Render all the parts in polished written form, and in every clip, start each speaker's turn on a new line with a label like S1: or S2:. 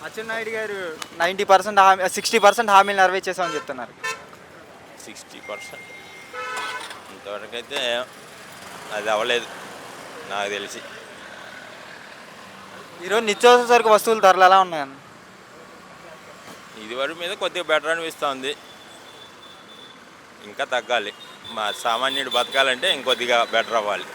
S1: అచ్చెన్నాయుడు గారు 90% హామీ 60% హామీలు నెరవేర్చేసామని చెప్తున్నారు.
S2: 60% ఇంతవరకు అయితే అది అవ్వలేదు నాకు తెలిసి.
S1: ఈరోజు నిత్యావసర సరుకు వస్తువుల ధరలు ఎలా ఉన్నాయన్న?
S2: ఇదివరకు మీద కొద్దిగా బెటర్ అనిపిస్తుంది, ఇంకా తగ్గాలి. మా సామాన్యుడు బతకాలంటే ఇంకొద్దిగా బెటర్ అవ్వాలి.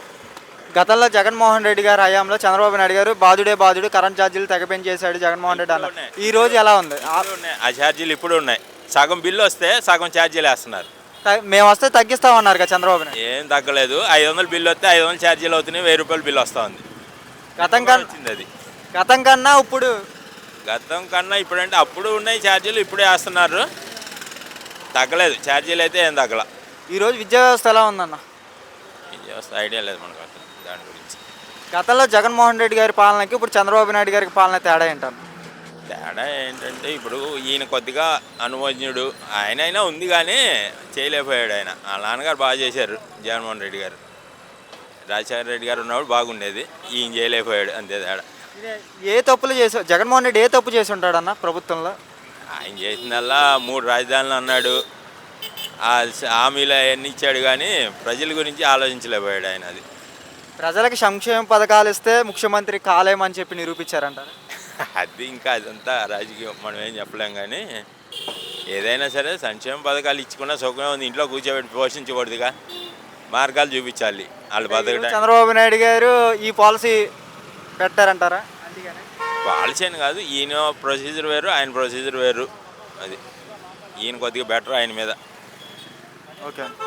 S1: గతంలో జగన్మోహన్ రెడ్డి గారి హయాంలో చంద్రబాబు నాయుడు గారు బాధుడే బాధుడు కరెంట్ ఛార్జీలు తెగ పెంచేశాడు జగన్మోహన్ రెడ్డి అన్న. ఈ రోజు ఎలా ఉంది?
S2: ఇప్పుడు ఉన్నాయి, ఆ ఛార్జీలు ఇప్పుడు ఉన్నాయి. సగం బిల్లు వస్తే సగం ఛార్జీలు వేస్తున్నారు.
S1: మేము వస్తే తగ్గిస్తామన్నారు కదా చంద్రబాబు నాయుడు.
S2: ఏం తగ్గలేదు. 500 బిల్లు వస్తే 500 ఛార్జీలు అవుతున్నాయి, 1000 రూపాయలు బిల్లు వస్తూ ఉంది.
S1: గతం కన్నా ఇప్పుడు
S2: గతం కన్నా ఇప్పుడంటే అప్పుడు ఉన్నాయి ఛార్జీలు, ఇప్పుడే వేస్తున్నారు. తగ్గలేదు ఛార్జీలు అయితే ఏం తగ్గల.
S1: ఈరోజు విద్యా వ్యవస్థ ఎలా ఉందన్న?
S2: ఐడియా లేదు మనకు అసలు దాని గురించి.
S1: గతంలో జగన్మోహన్ రెడ్డి గారి పాలనకి ఇప్పుడు చంద్రబాబు నాయుడు గారికి పాలన తేడా ఏంటన్న?
S2: తేడా ఏంటంటే ఇప్పుడు ఈయన కొద్దిగా అనుభవజ్ఞుడు, అయినా ఉంది కానీ చేయలేకపోయాడు. ఆయన వాళ్ళ నాన్నగారు బాగా చేశారు, జగన్మోహన్ రెడ్డి గారు. రాజశేఖర రెడ్డి గారు ఉన్నప్పుడు బాగుండేది, ఈయన చేయలేకపోయాడు, అంతే తేడా.
S1: ఏ తప్పులు చేసి జగన్మోహన్ రెడ్డి ఏ తప్పు చేసి ఉంటాడన్న ప్రభుత్వంలో?
S2: ఆయన చేసిందల్లా 3 రాజధానులు అన్నాడు, ఆ హామీలు అవన్నీ ఇచ్చాడు కానీ ప్రజల గురించి ఆలోచించలేకపోయాడు ఆయన. అది
S1: ప్రజలకు సంక్షేమ పథకాలు ఇస్తే ముఖ్యమంత్రి కాలేమని చెప్పి నిరూపించారంటారు.
S2: అది ఇంకా అదంతా రాజకీయం, మనం ఏం చెప్పలేం. కానీ ఏదైనా సరే సంక్షేమ పథకాలు ఇచ్చుకున్నా సుఖమే ఉంది, ఇంట్లో కూర్చోబెట్టి పోషించకూడదుగా, మార్గాలు చూపించాలి వాళ్ళు బతకడానికి.
S1: చంద్రబాబు నాయుడు గారు ఈ పాలసీ పెట్టారంటారా?
S2: పాలసీ అని కాదు, ఈయన ప్రొసీజర్ వేరు, ఆయన ప్రొసీజర్ వేరు. అది ఈయన కొద్దిగా బెటర్ ఆయన మీద.
S1: ఓకే.